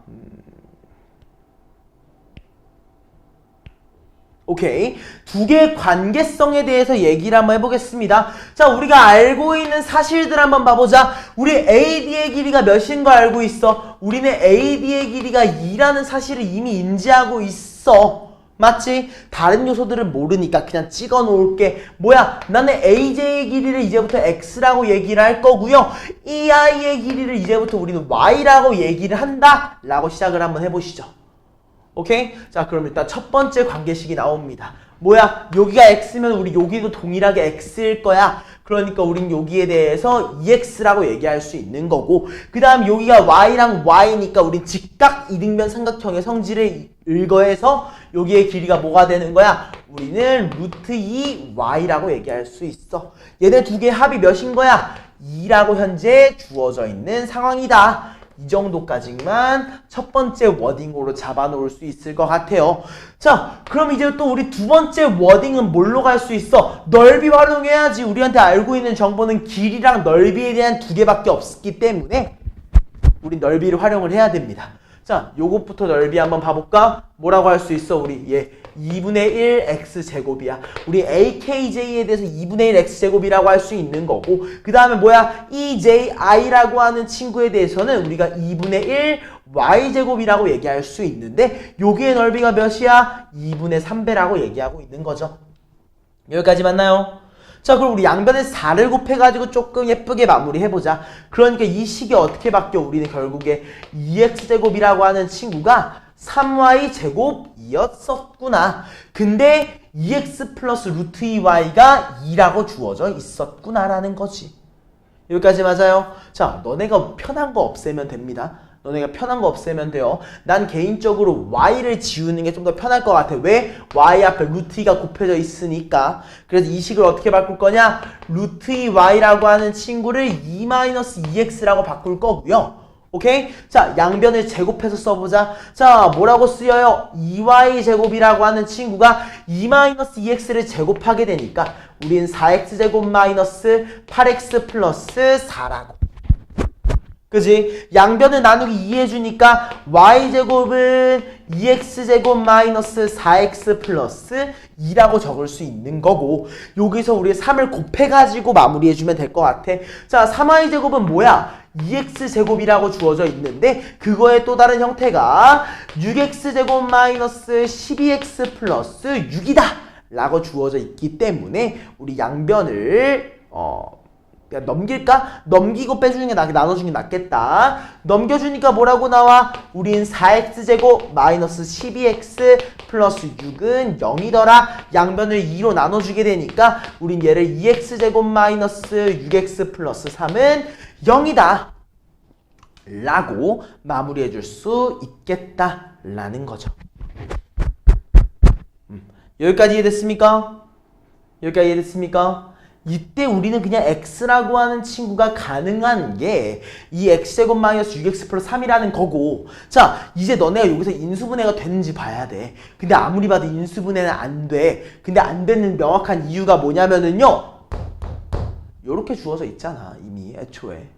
오케이. 두 개의 관계성에 대해서 얘기를 한번 해보겠습니다. 자, 우리가 알고 있는 사실들 한번 봐보자. 우리 AD의 길이가 몇인 거 알고 있어? 우리는 AD의 길이가 2라는 사실을 이미 인지하고 있어. 맞지? 다른 요소들은 모르니까 그냥 찍어 놓을게. 뭐야? 나는 AJ의 길이를 이제부터 X라고 얘기를 할 거고요. EI의 길이를 이제부터 우리는 Y라고 얘기를 한다. 라고 시작을 한번 해보시죠. 오케이? 자, 그럼 일단 첫 번째 관계식이 나옵니다. 뭐야? 여기가 X면 우리 여기도 동일하게 X일 거야. 그러니까 우린 여기에 대해서 EX라고 얘기할 수 있는 거고, 그 다음 여기가 Y랑 Y니까 우린 직각 이등변 삼각형의 성질을 일거해서 여기의 길이가 뭐가 되는 거야? 우리는 루트 2Y라고 얘기할 수 있어. 얘네 두 개의 합이 몇인 거야? 2라고 현재 주어져 있는 상황이다. 이 정도까지만 첫 번째 워딩으로 잡아놓을 수 있을 것 같아요. 자, 그럼 이제 또 우리 두 번째 워딩은 뭘로 갈 수 있어? 넓이 활용해야지. 우리한테 알고 있는 정보는 길이랑 넓이에 대한 두 개밖에 없기 때문에 우리 넓이를 활용을 해야 됩니다. 자, 요것부터 넓이 한번 봐볼까? 뭐라고 할 수 있어? 우리 2분의 1 x제곱이야. 우리 AKJ에 대해서 2분의 1 x제곱이라고 할 수 있는 거고, 그 다음에 뭐야? EJI라고 하는 친구에 대해서는 우리가 2분의 1 y제곱이라고 얘기할 수 있는데, 여기의 넓이가 몇이야? 2분의 3배라고 얘기하고 있는 거죠. 여기까지 맞나요? 자, 그럼 우리 양변에 4를 곱해가지고 조금 예쁘게 마무리해보자. 그러니까 이 식이 어떻게 바뀌어? 우리는 결국에 2x제곱이라고 하는 친구가 3y제곱이었었구나. 근데 2x 플러스 루트 2y가 2라고 주어져 있었구나라는 거지. 여기까지 맞아요? 자, 너네가 편한 거 없애면 됩니다. 너네가 편한 거 없애면 돼요. 난 개인적으로 y를 지우는 게 좀 더 편할 것 같아. 왜? y 앞에 루트 2가 곱해져 있으니까. 그래서 이 식을 어떻게 바꿀 거냐? 루트 2y라고 하는 친구를 2-2x라고 바꿀 거고요. 오케이? 자, 양변을 제곱해서 써보자. 자, 뭐라고 쓰여요? 2y제곱이라고 하는 친구가 2-2x를 제곱하게 되니까 우린 4x제곱 마이너스 8x 플러스 4라고. 그지? 양변을 나누기 2 해주니까 y제곱은 2x제곱 마이너스 4x 플러스 2라고 적을 수 있는 거고, 여기서 우리 3을 곱해가지고 마무리해주면 될 것 같아. 자, 3y제곱은 뭐야? 2x제곱이라고 주어져 있는데 그거의 또 다른 형태가 6x제곱 마이너스 12x 플러스 6이다 라고 주어져 있기 때문에 우리 양변을 넘길까? 넘기고 빼주는 게 나눠주는 게 낫겠다. 넘겨주니까 뭐라고 나와? 우린 4x제곱 마이너스 12x 플러스 6은 0이더라. 양변을 2로 나눠주게 되니까 우린 얘를 2x제곱 마이너스 6x 플러스 3은 0이다 라고 마무리해 줄 수 있겠다 라는 거죠. 여기까지 이해됐습니까? 여기까지 이해됐습니까? 이때 우리는 그냥 x라고 하는 친구가 가능한 게 이 x제곱 마이너스 6x 플러스 3이라는 거고, 자 이제 너네가 여기서 인수분해가 되는지 봐야 돼. 근데 아무리 봐도 인수분해는 안 돼. 근데 안 되는 명확한 이유가 뭐냐면은요, 요렇게 주어져 있잖아 이미 애초에.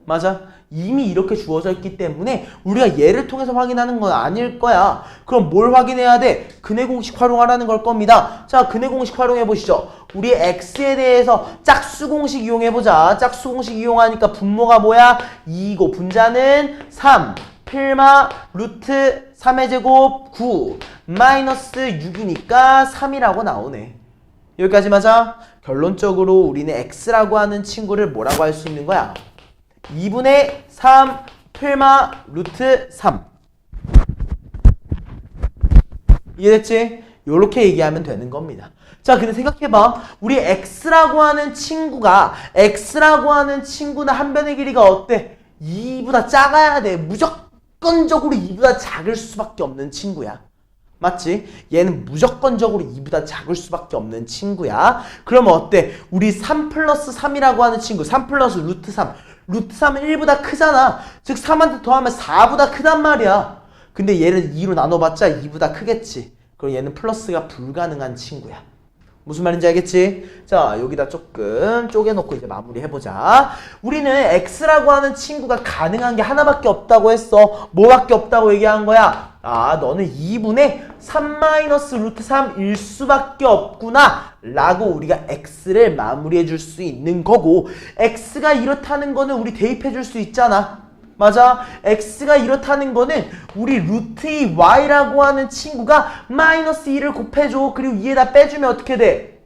맞아? 이미 이렇게 주어져 있기 때문에 우리가 얘를 통해서 확인하는 건 아닐 거야. 그럼 뭘 확인해야 돼? 근해 공식 활용하라는 걸 겁니다. 자, 근해 공식 활용해 보시죠. 우리 x에 대해서 짝수 공식 이용해 보자. 짝수 공식 이용하니까 분모가 뭐야? 2고 분자는 3. 필마 루트 3의 제곱 9 마이너스 6이니까 3이라고 나오네. 여기까지 맞아? 결론적으로 우리는 x라고 하는 친구를 뭐라고 할 수 있는 거야? 2분의 3 필마 루트 3. 이해됐지? 요렇게 얘기하면 되는 겁니다. 자, 근데 생각해봐. 우리 x라고 하는 친구는 한 변의 길이가 어때? 2보다 작아야 돼. 무조건적으로 2보다 작을 수밖에 없는 친구야. 맞지? 얘는 무조건적으로 2보다 작을 수밖에 없는 친구야. 그러면 어때? 우리 3 플러스 3이라고 하는 친구, 3 플러스 루트 3. 루트 3은 1보다 크잖아. 즉 3한테 더하면 4보다 크단 말이야. 근데 얘를 2로 나눠봤자 2보다 크겠지. 그럼 얘는 플러스가 불가능한 친구야. 무슨 말인지 알겠지? 자, 여기다 조금 쪼개놓고 이제 마무리해보자. 우리는 x라고 하는 친구가 가능한 게 하나밖에 없다고 했어. 뭐밖에 없다고 얘기한 거야? 아, 너는 2분의 3 마이너스 루트 3일 수밖에 없구나 라고 우리가 x를 마무리해 줄 수 있는 거고, x가 이렇다는 거는 우리 대입해 줄 수 있잖아. 맞아? x가 이렇다는 거는 우리 루트 2 y라고 하는 친구가 마이너스 2를 곱해줘. 그리고 2에다 빼주면 어떻게 돼?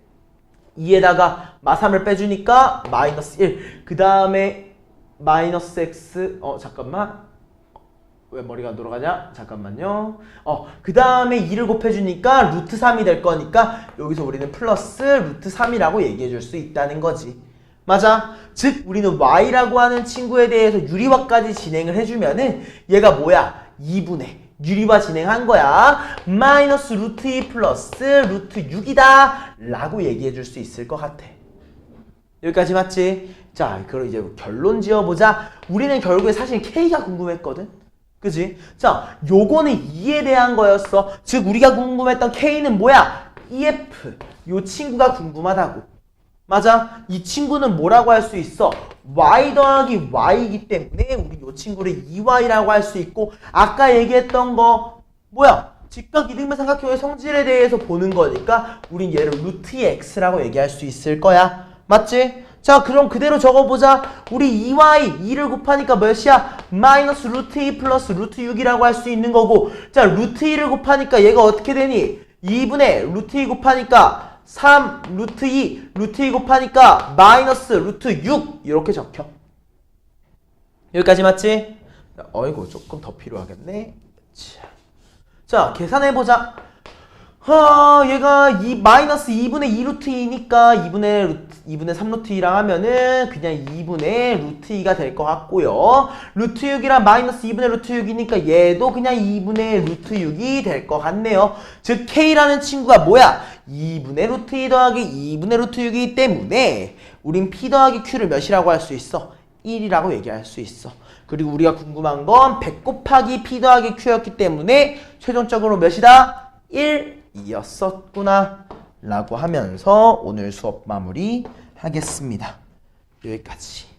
2에다가 마3을 빼주니까 마이너스 1. 그 다음에 마이너스 x 잠깐만, 왜 머리가 안 돌아가냐? 잠깐만요. 그 다음에 2를 곱해주니까 루트 3이 될 거니까 여기서 우리는 플러스 루트 3이라고 얘기해 줄 수 있다는 거지. 맞아? 즉 우리는 y라고 하는 친구에 대해서 유리화까지 진행을 해주면은 얘가 뭐야? 2분의 유리화 진행한 거야. 마이너스 루트 2 플러스 루트 6이다 라고 얘기해 줄 수 있을 것 같아. 여기까지 맞지? 자, 그럼 이제 결론 지어보자. 우리는 결국에 사실 k가 궁금했거든. 그지? 자, 요거는 2에 대한 거였어. 즉 우리가 궁금했던 k는 뭐야? EF. 요 친구가 궁금하다고. 맞아? 이 친구는 뭐라고 할 수 있어? y 더하기 y이기 때문에 우리 이 친구를 2y라고 할 수 있고, 아까 얘기했던 거 뭐야? 직각 이등변 삼각형의 성질에 대해서 보는 거니까 우린 얘를 루트 2x라고 얘기할 수 있을 거야. 맞지? 자, 그럼 그대로 적어보자. 우리 2y, 2를 곱하니까 몇이야? 마이너스 루트 2 플러스 루트 6이라고 할 수 있는 거고, 자, 루트 2를 곱하니까 얘가 어떻게 되니? 2분의 루트 2 곱하니까 3 루트 2, 루트 2 곱하니까 마이너스 루트 6 이렇게 적혀. 여기까지 맞지? 어이구, 조금 더 필요하겠네. 자, 계산해보자. 얘가 마이너스 2분의 2 루트 2니까 2분의 3 루트 2랑 하면은 그냥 2분의 루트 2가 될 것 같고요. 루트 6이랑 마이너스 2분의 루트 6이니까 얘도 그냥 2분의 루트 6이 될 것 같네요. 즉 k라는 친구가 뭐야? 2분의 루트 2 더하기 2분의 루트 6이기 때문에 우린 p 더하기 q를 몇이라고 할 수 있어? 1이라고 얘기할 수 있어. 그리고 우리가 궁금한 건 100 곱하기 p 더하기 q였기 때문에 최종적으로 몇이다? 1이었었구나 라고 하면서 오늘 수업 마무리 하겠습니다. 여기까지.